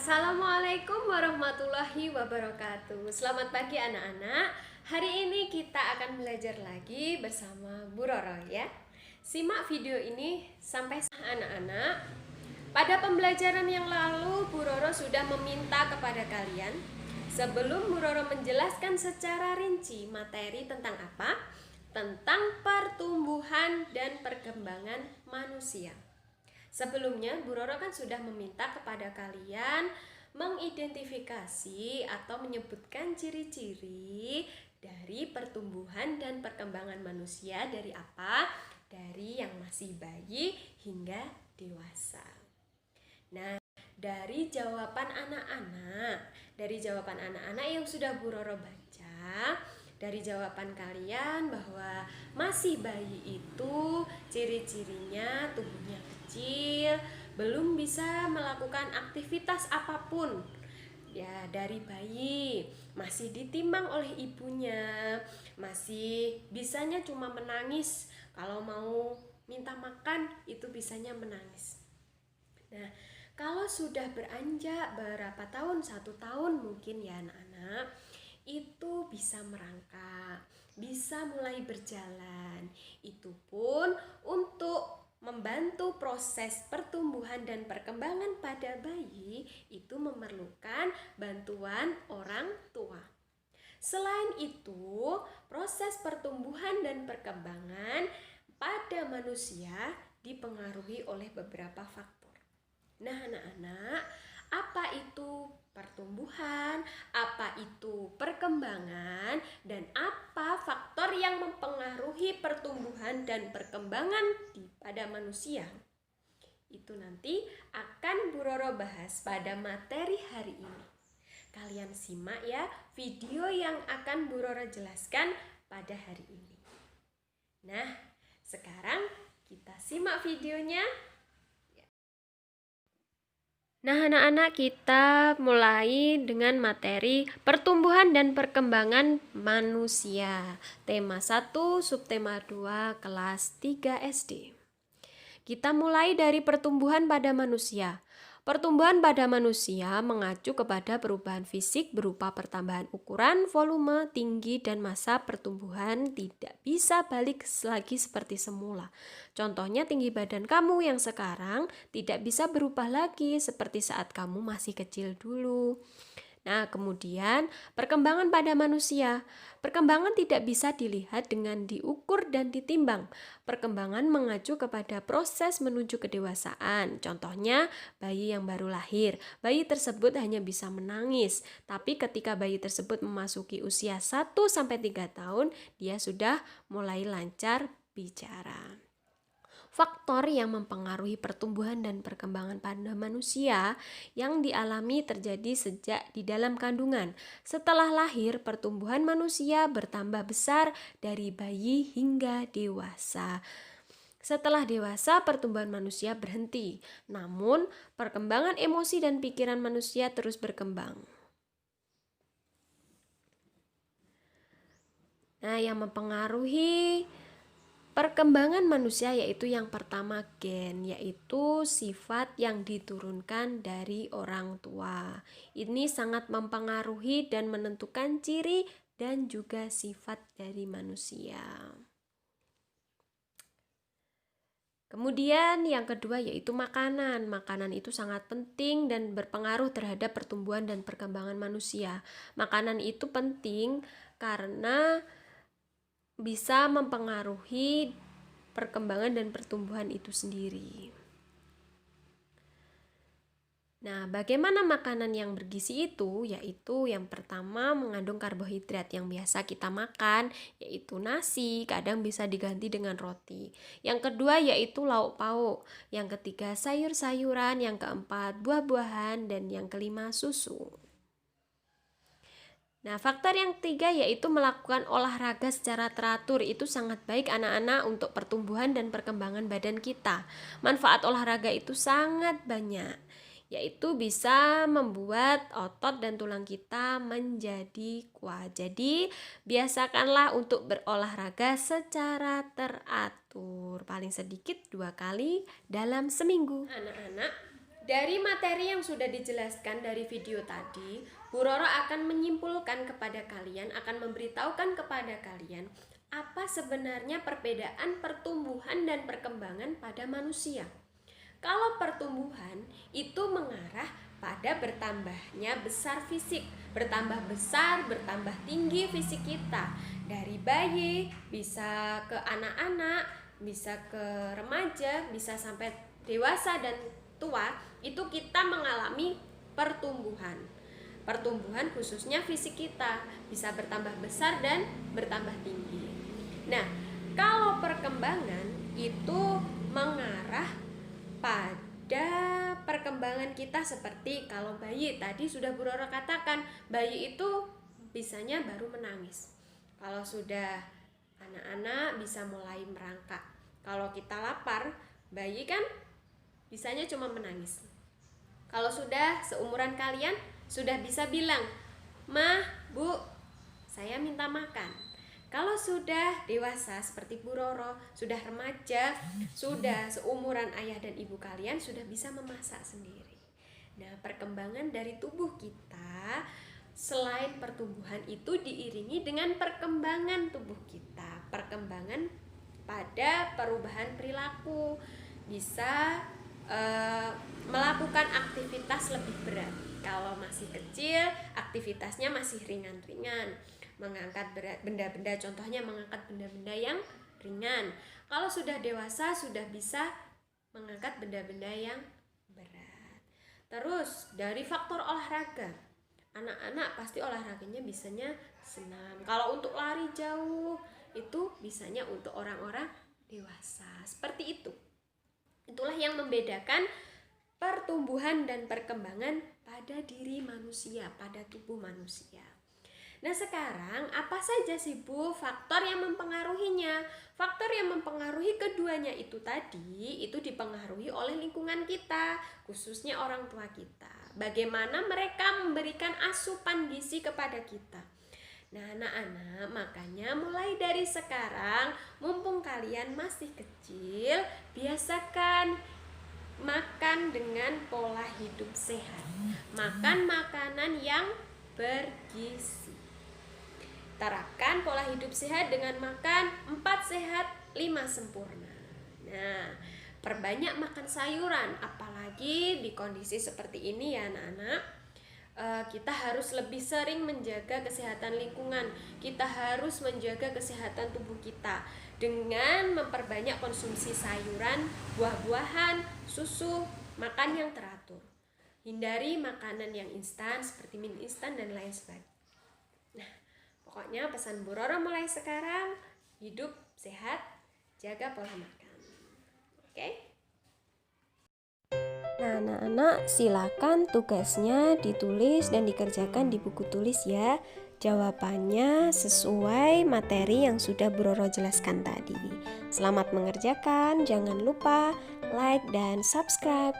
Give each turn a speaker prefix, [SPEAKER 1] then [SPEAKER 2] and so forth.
[SPEAKER 1] Assalamualaikum warahmatullahi wabarakatuh. Selamat pagi anak-anak. Hari ini kita akan belajar lagi bersama Bu Roro ya. Simak video ini sampai anak-anak. Pada pembelajaran yang lalu Bu Roro sudah meminta kepada kalian, sebelum Bu Roro menjelaskan secara rinci materi tentang apa? Tentang pertumbuhan dan perkembangan manusia. Sebelumnya, Bu Roro kan sudah meminta kepada kalian mengidentifikasi atau menyebutkan ciri-ciri dari pertumbuhan dan perkembangan manusia dari apa? Dari yang masih bayi hingga dewasa. Nah, dari jawaban anak-anak yang sudah Bu Roro baca, dari jawaban kalian bahwa masih bayi itu ciri-cirinya tubuhnya kecil, belum bisa melakukan aktivitas apapun. Ya, dari bayi masih ditimbang oleh ibunya, masih bisanya cuma menangis. Kalau mau minta makan itu bisanya menangis. Nah, kalau sudah beranjak berapa tahun, 1 tahun mungkin ya anak-anak, itu bisa merangkak, bisa mulai berjalan. Itu pun untuk membantu proses pertumbuhan dan perkembangan pada bayi itu memerlukan bantuan orang tua. Selain itu, proses pertumbuhan dan perkembangan pada manusia dipengaruhi oleh beberapa faktor. Nah, anak-anak, apa itu pertumbuhan, apa itu perkembangan, dan apa faktor yang mempengaruhi pertumbuhan dan perkembangan pada manusia? Itu nanti akan Bu Roro bahas pada materi hari ini. Kalian simak ya video yang akan Bu Roro jelaskan pada hari ini. Nah, sekarang kita simak videonya. Nah, anak-anak, kita mulai dengan materi pertumbuhan dan perkembangan manusia. Tema 1, subtema 2, kelas 3 SD. Kita mulai dari pertumbuhan pada manusia. Pertumbuhan pada manusia mengacu kepada perubahan fisik berupa pertambahan ukuran, volume, tinggi, dan masa pertumbuhan tidak bisa balik lagi seperti semula. Contohnya tinggi badan kamu yang sekarang tidak bisa berubah lagi seperti saat kamu masih kecil dulu. Nah, kemudian perkembangan pada manusia. Perkembangan tidak bisa dilihat dengan diukur dan ditimbang. Perkembangan mengacu kepada proses menuju kedewasaan. Contohnya, bayi yang baru lahir. Bayi tersebut hanya bisa menangis, tapi ketika bayi tersebut memasuki usia 1-3 tahun, dia sudah mulai lancar bicara. Faktor yang mempengaruhi pertumbuhan dan perkembangan pada manusia yang dialami terjadi sejak di dalam kandungan. Setelah lahir, pertumbuhan manusia bertambah besar dari bayi hingga dewasa. Setelah dewasa, pertumbuhan manusia berhenti. Namun, perkembangan emosi dan pikiran manusia terus berkembang. Nah, yang mempengaruhi perkembangan manusia yaitu yang pertama gen, yaitu sifat yang diturunkan dari orang tua. Ini sangat mempengaruhi dan menentukan ciri dan juga sifat dari manusia. Kemudian yang kedua yaitu makanan. Makanan itu sangat penting dan berpengaruh terhadap pertumbuhan dan perkembangan manusia. Makanan itu penting karena bisa mempengaruhi perkembangan dan pertumbuhan itu sendiri. Nah, bagaimana makanan yang bergizi itu? Yaitu yang pertama mengandung karbohidrat yang biasa kita makan, yaitu nasi, kadang bisa diganti dengan roti. Yang kedua yaitu lauk pauk. Yang ketiga sayur-sayuran, yang keempat buah-buahan, dan yang kelima susu. Nah, faktor yang ketiga yaitu melakukan olahraga secara teratur. Itu sangat baik anak-anak untuk pertumbuhan dan perkembangan badan kita. Manfaat olahraga itu sangat banyak, yaitu bisa membuat otot dan tulang kita menjadi kuat. Jadi, biasakanlah untuk berolahraga secara teratur. Paling sedikit 2 kali dalam seminggu. Anak-anak, Dari materi yang sudah dijelaskan dari video tadi, Bu Roro akan menyimpulkan kepada kalian, akan memberitahukan kepada kalian apa sebenarnya perbedaan pertumbuhan dan perkembangan pada manusia. Kalau pertumbuhan itu mengarah pada bertambahnya besar fisik, bertambah besar, bertambah tinggi fisik kita. Dari bayi bisa ke anak-anak, bisa ke remaja, bisa sampai dewasa dan tua, itu kita mengalami pertumbuhan. Pertumbuhan khususnya fisik kita bisa bertambah besar dan bertambah tinggi. Nah, kalau perkembangan itu mengarah pada perkembangan kita seperti kalau bayi tadi sudah Bu Roro katakan, bayi itu bisanya baru menangis. Kalau sudah anak-anak bisa mulai merangkak. Kalau kita lapar, bayi kan bisanya cuma menangis. Kalau sudah seumuran kalian sudah bisa bilang, "Mah, Bu, saya minta makan." Kalau sudah dewasa seperti Bu Roro, sudah remaja, sudah seumuran ayah dan ibu kalian, sudah bisa memasak sendiri. Nah, perkembangan dari tubuh kita selain pertumbuhan itu diiringi dengan perkembangan tubuh kita, perkembangan pada perubahan perilaku, bisa melakukan aktivitas lebih berat. Kalau masih kecil, aktivitasnya masih ringan-ringan, mengangkat benda-benda, contohnya mengangkat benda-benda yang ringan. Kalau sudah dewasa, sudah bisa mengangkat benda-benda yang berat. Terus dari faktor olahraga, anak-anak pasti olahraganya bisanya senam. Kalau untuk lari jauh, itu bisanya untuk orang-orang dewasa. Seperti itu. Itulah yang membedakan pertumbuhan dan perkembangan pada diri manusia, pada tubuh manusia. Nah, sekarang apa saja sih Bu faktor yang mempengaruhinya? Faktor yang mempengaruhi keduanya itu tadi, itu dipengaruhi oleh lingkungan kita, khususnya orang tua kita. Bagaimana mereka memberikan asupan gizi kepada kita. Nah, anak-anak, makanya mulai dari sekarang, mumpung kalian masih kecil, biasakan makan dengan pola hidup sehat. Makan makanan yang bergizi. Terapkan pola hidup sehat dengan makan 4 sehat, 5 sempurna. Nah, perbanyak makan sayuran, apalagi di kondisi seperti ini ya anak-anak. Kita harus lebih sering menjaga kesehatan lingkungan. Kita harus menjaga kesehatan tubuh kita dengan memperbanyak konsumsi sayuran, buah-buahan, susu, makan yang teratur. Hindari makanan yang instan seperti mie instan dan lain sebagainya. Nah, pokoknya pesan Bu Roro mulai sekarang, hidup sehat, jaga pola makan. Oke? Nah, anak-anak, silakan tugasnya ditulis dan dikerjakan di buku tulis ya. Jawabannya sesuai materi yang sudah Bu Roro jelaskan tadi. Selamat mengerjakan, jangan lupa like dan subscribe.